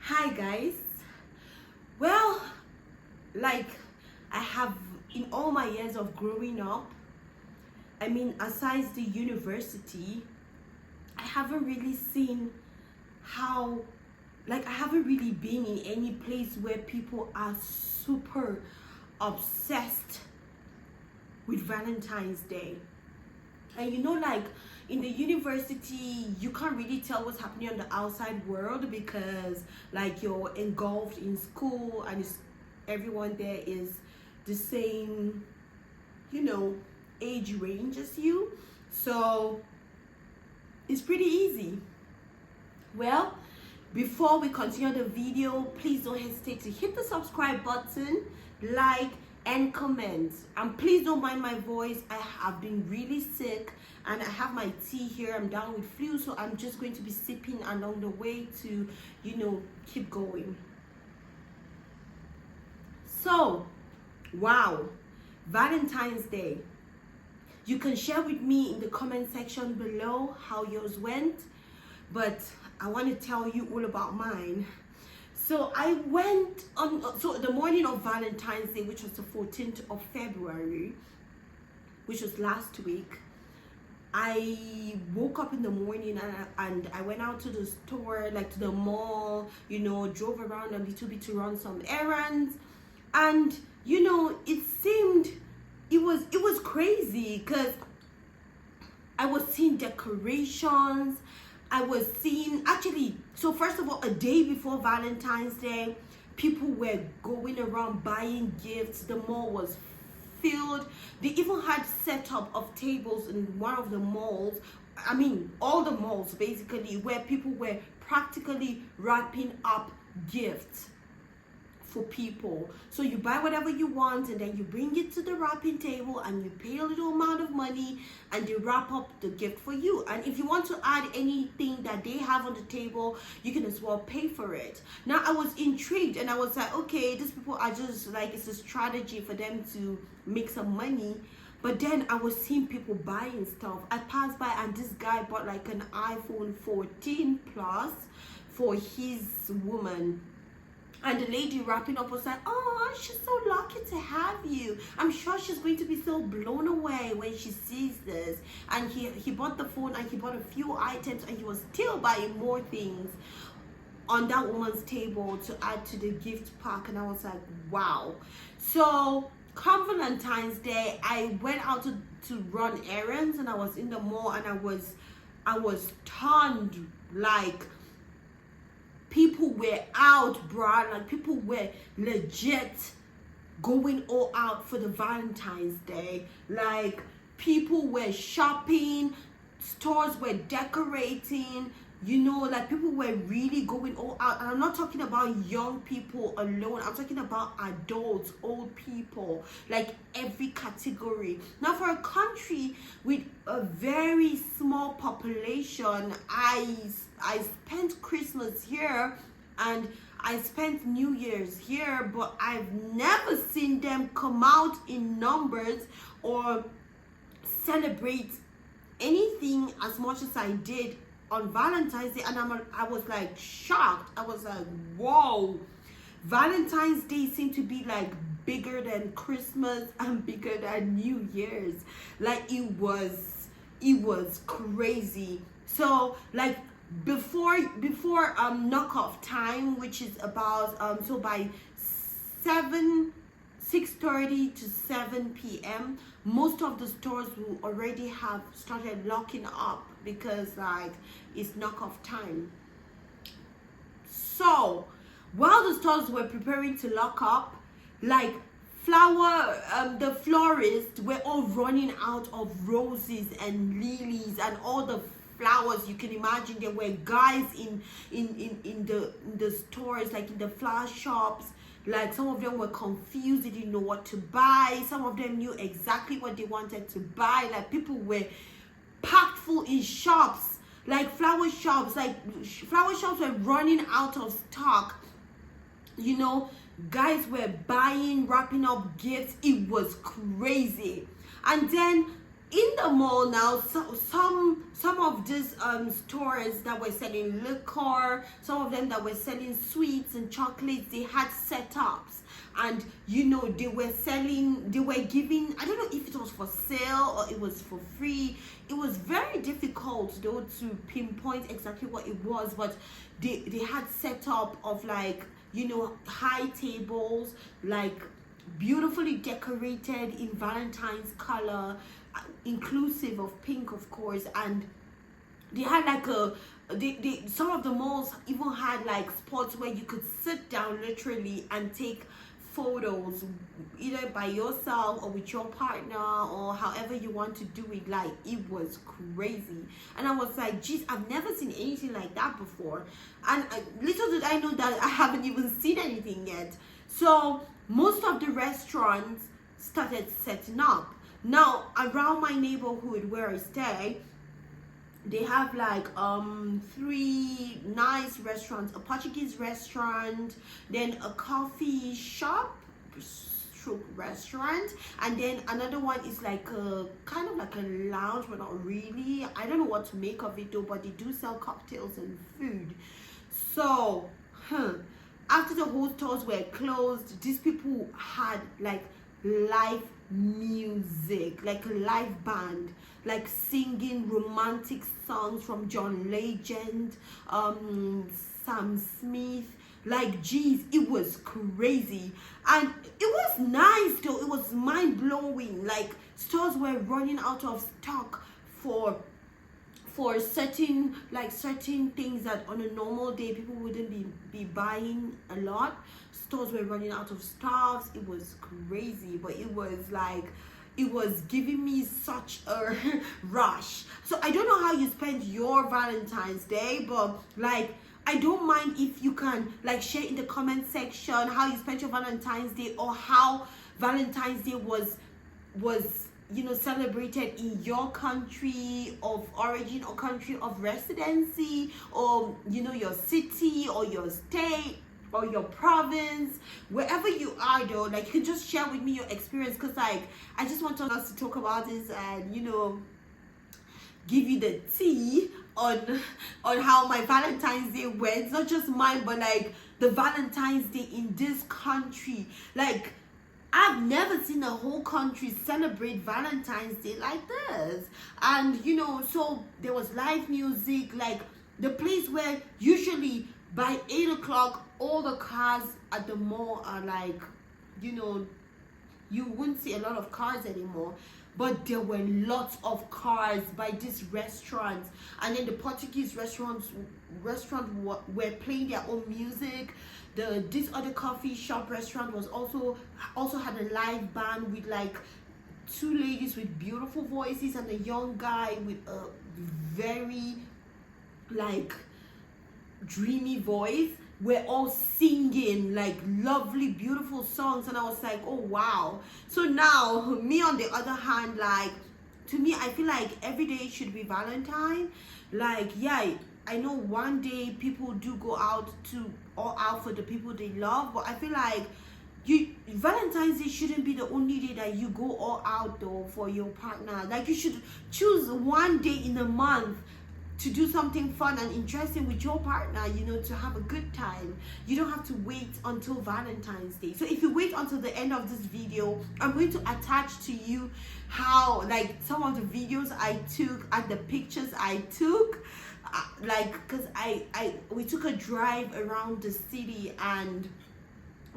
Hi guys. Well, like I have in all my years of growing up, aside the university, I haven't really seen how, I haven't really been in any place where people are super obsessed with Valentine's Day. And in the university, you can't really tell what's happening on the outside world because you're engulfed in school and everyone there is the same, age range as you. So it's pretty easy. Well, before we continue the video, please don't hesitate to hit the subscribe button, like, and comment. And please don't mind my voice. I have been really sick and I have my tea here. I'm down with flu, so I'm just going to be sipping along the way to keep going. So wow, Valentine's Day. You can share with me in the comment section below how yours went, but I want to tell you all about mine. So I went on, the morning of Valentine's Day, which was the 14th of February, which was last week, I woke up in the morning and I went out to the store, to the mall, drove around a little bit to run some errands. And, it was crazy because I was seeing decorations. I was seeing, so first of all, a day before Valentine's Day, people were going around buying gifts. The mall was filled. They even had setup of tables in one of the malls. All the malls basically, where people were practically wrapping up gifts for people. So you buy whatever you want and then you bring it to the wrapping table and you pay a little amount of money and they wrap up the gift for you. And if you want to add anything that they have on the table, you can as well pay for it. Now I was intrigued and I was like, okay, these people are just it's a strategy for them to make some money. But then I was seeing people buying stuff. I passed by and this guy bought an iPhone 14 Plus for his woman. And the lady wrapping up was like, oh, she's so lucky to have you. I'm sure she's going to be so blown away when she sees this. And he bought the phone and he bought a few items and he was still buying more things on that woman's table to add to the gift pack. And I was like, wow. So come Valentine's Day, I went out to run errands and I was in the mall and I was stunned. People were out, bruh. People were legit going all out for the Valentine's Day. People were shopping, stores were decorating, people were really going all out. And I'm not talking about young people alone. I'm talking about adults, old people, every category. Now, for a country with a very small population, I spent Christmas here and I spent New Year's here, but I've never seen them come out in numbers or celebrate anything as much as I did on Valentine's Day. And I was shocked. I was like, whoa, Valentine's Day seemed to be bigger than Christmas and bigger than New Year's. It was crazy. So before knockoff time, which is about so by 6:30 to 7 p.m. most of the stores will already have started locking up because it's knockoff time. So while the stores were preparing to lock up, the florists were all running out of roses and lilies and all the flowers you can imagine. There were guys in the stores, in the flower shops. Some of them were confused, they didn't know what to buy. Some of them knew exactly what they wanted to buy. People were packed full in shops, flower shops. Flower shops were running out of stock. Guys were buying, wrapping up gifts. It was crazy. And then in the mall now, some of these stores that were selling liquor, some of them that were selling sweets and chocolates, they had setups, and you know, they were giving, I don't know if it was for sale or it was for free. It was very difficult though to pinpoint exactly what it was, but they had setup of, like, you know, high tables, like beautifully decorated in Valentine's color, inclusive of pink, of course. And they had like some of the malls even had like spots where you could sit down literally and take photos, either by yourself or with your partner, or however you want to do it. Like, it was crazy, and I was like, geez, I've never seen anything like that before. And little did I know that I haven't even seen anything yet. So most of the restaurants started setting up. Now around my neighborhood where I stay, they have like 3 nice restaurants: a Portuguese restaurant, then a coffee shop stroke restaurant, and then another one is like a kind of like a lounge, but not really. I don't know what to make of it though, but they do sell cocktails and food. So after the whole stores were closed, these people had like live music, like a live band, like singing romantic songs from John Legend, Sam Smith. Like, geez, it was crazy, and it was nice though. It was mind-blowing. Like, stores were running out of stock for certain things that on a normal day people wouldn't be buying a lot. Stores were running out of stuff. It was crazy, but it was giving me such a rush. So I don't know how you spend your Valentine's Day, but like, I don't mind if you can like share in the comment section how you spent your Valentine's Day, or how Valentine's Day was you know, celebrated in your country of origin or country of residency, or you know, your city or your state or your province, wherever you are though. Like, you can just share with me your experience, because like, I just want us to talk about this and, you know, give you the tea on how my Valentine's Day went. Not just mine, but like the Valentine's Day in this country. Like, I've never seen a whole country celebrate Valentine's Day like this. And you know, so there was live music, like the place where usually by 8 o'clock all the cars at the mall are like, you know, you wouldn't see a lot of cars anymore, but there were lots of cars by these restaurants. And then the Portuguese restaurant were playing their own music. This other coffee shop restaurant was also had a live band with like 2 ladies with beautiful voices and a young guy with a very like dreamy voice. We're all singing like lovely, beautiful songs, and I was like, oh wow. So now me on the other hand, like, to me, I feel like every day should be Valentine. Like, yeah, I know one day people do go out for the people they love, but I feel like Valentine's Day shouldn't be the only day that you go all out though for your partner. Like, you should choose one day in a month to do something fun and interesting with your partner, you know, to have a good time. You don't have to wait until Valentine's Day. So if you wait until the end of this video, I'm going to attach to you how, like, some of the videos I took and the pictures I took, like, because we took a drive around the city, and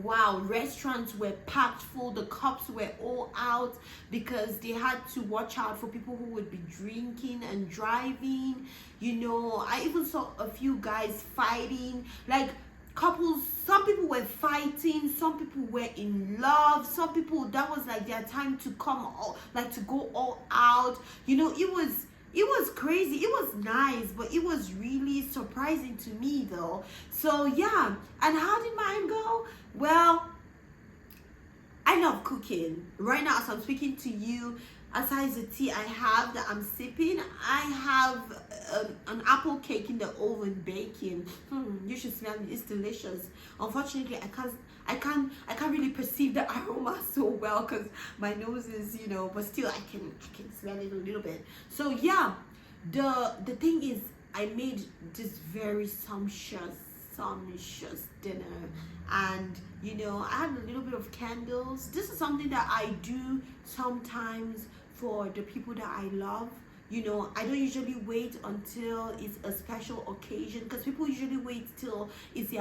wow, restaurants were packed full. The cops were all out because they had to watch out for people who would be drinking and driving. You know, I even saw a few guys fighting, like couples. Some people were fighting, some people were in love, some people, that was like their time to come all, like to go all out. You know, it was crazy. It was nice, but it was really surprising to me though. So yeah, and how did mine go? Well, I love cooking. Right now as I'm speaking to you, aside the tea I have that I'm sipping, I have an apple cake in the oven baking. You should smell it. It's delicious. Unfortunately, I can't really perceive the aroma so well because my nose is, but still I can smell it a little bit. So yeah, the thing is, I made this very sumptuous dinner, and I had a little bit of candles. This is something that I do sometimes for the people that I love. I don't usually wait until it's a special occasion, because people usually wait till it's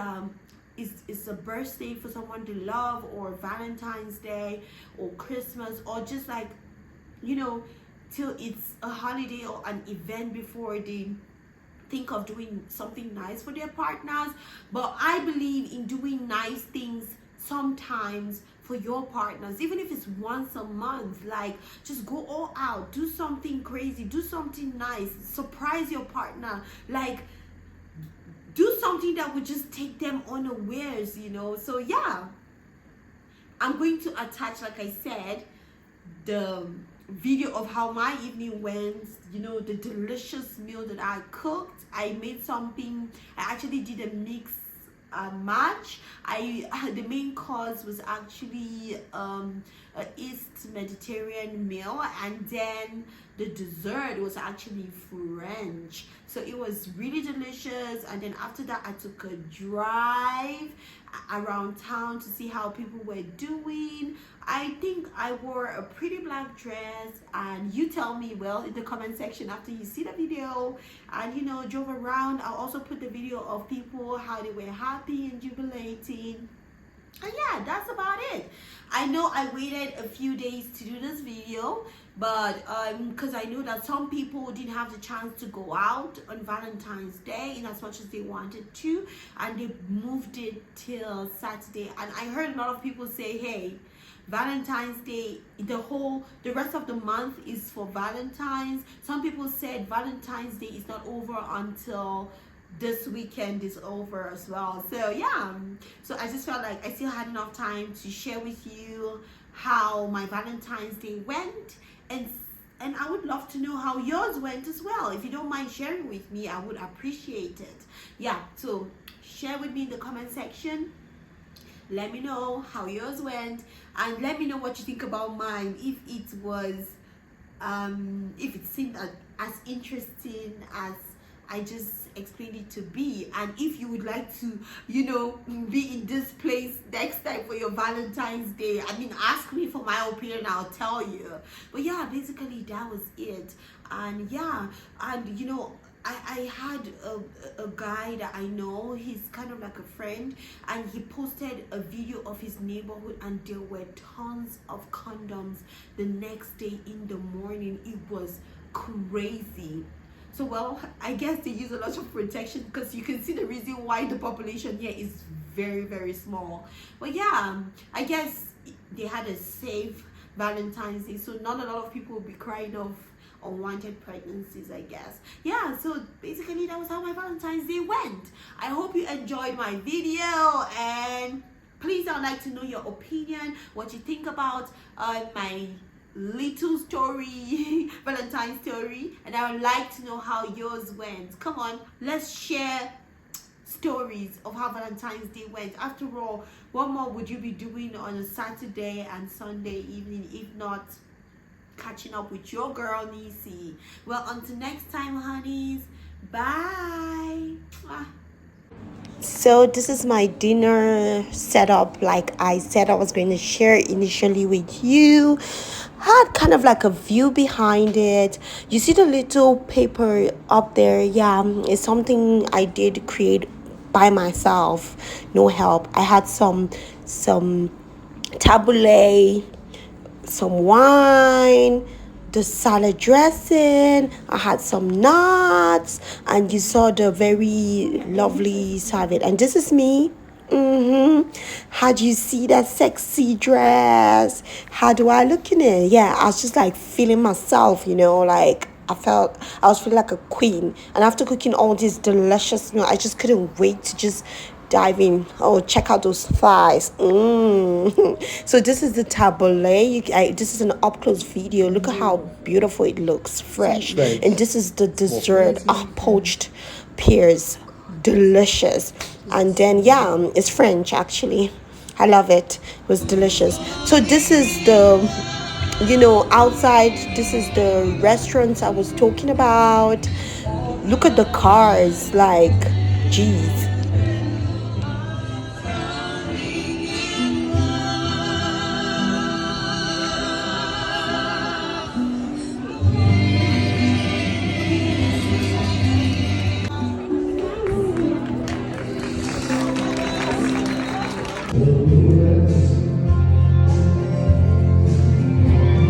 a birthday for someone to love, or Valentine's Day, or Christmas, or just like, till it's a holiday or an event before they think of doing something nice for their partners. But I believe in doing nice things sometimes for your partners, even if it's once a month. Like, just go all out, do something crazy, do something nice, surprise your partner, like do something that would just take them unawares. So yeah, I'm going to attach, like I said, the video of how my evening went, the delicious meal that I cooked. I made something, I actually did a mix match. The main course was actually a East Mediterranean meal, and then the dessert was actually French. So it was really delicious. And then after that, I took a drive around town to see how people were doing. I think I wore a pretty black dress, and you tell me, well, in the comment section after you see the video. And drove around. I'll also put the video of people, how they were happy and jubilating. And yeah, that's about it. I know I waited a few days to do this video, but because I know that some people didn't have the chance to go out on Valentine's Day in as much as they wanted to, and they moved it till Saturday. And I heard a lot of people say, hey, Valentine's Day, the rest of the month is for Valentine's. Some people said Valentine's Day is not over until this weekend is over as well. So yeah, so I just felt like I still had enough time to share with you how my Valentine's Day went, and I would love to know how yours went as well. If you don't mind sharing with me, I would appreciate it. Yeah, so share with me in the comment section. Let me know how yours went, and let me know what you think about mine. If it was if it seemed as interesting as I just explained it to be, and if you would like to be in this place next time for your Valentine's Day. I mean, ask me for my opinion, I'll tell you. But yeah, basically that was it. And yeah, and I had a guy that I know. He's kind of like a friend, and he posted a video of his neighborhood, and there were tons of condoms the next day in the morning. It was crazy. So well, I guess they use a lot of protection, because you can see the reason why the population here is very, very small. But yeah, I guess they had a safe Valentine's Day, so not a lot of people will be crying of unwanted pregnancies, I guess. Yeah, so basically that was how my Valentine's Day went. I hope you enjoyed my video, and please, I'd like to know your opinion, what you think about my little story, Valentine's story, and I would like to know how yours went. Come on, let's share stories of how Valentine's Day went. After all, what more would you be doing on a Saturday and Sunday evening if not catching up with your girl Nisi? Well, until next time, honeys, bye. So this is my dinner setup. Like I said, I was going to share initially with you. Had kind of like a view behind it. You see the little paper up there? Yeah, it's something I did create by myself, no help. I had some tabbouleh, some wine, the salad dressing. I had some nuts, and you saw the very lovely salad. And this is me. How do you see that sexy dress? How do I look in it? Yeah, I was just like feeling myself, like I was feeling like a queen. And after cooking all this delicious meal, I just couldn't wait to just diving. Oh, check out those thighs. So this is the tabbouleh. This is an up close video. Look at how beautiful it looks, fresh. And this is the dessert. Poached pears, delicious. And then yeah, it's French actually. I love it. It was delicious. So this is the, outside. This is the restaurants I was talking about. Look at the cars, like, geez.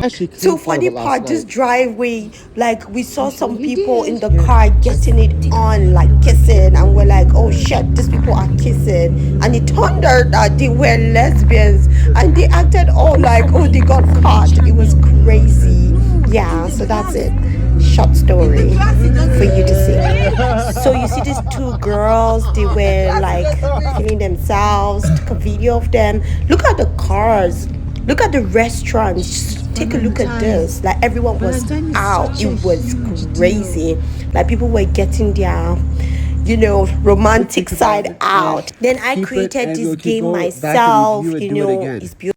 Actually So cleaned part of funny it last part, this night. driveway, like we saw some people in the car getting it on, like kissing, and we're like, oh shit, these people are kissing. And it turned out that they were lesbians, and they acted all like, oh, they got caught. It was crazy. Yeah, so that's it. Short story for you to see. So you see these two girls, they were like feeling themselves, took a video of them. Look at the cars. Look at the restaurants. Just take a look at this. Like everyone was out. It was crazy. Like people were getting their, romantic side out. Then I created this game myself. It's beautiful.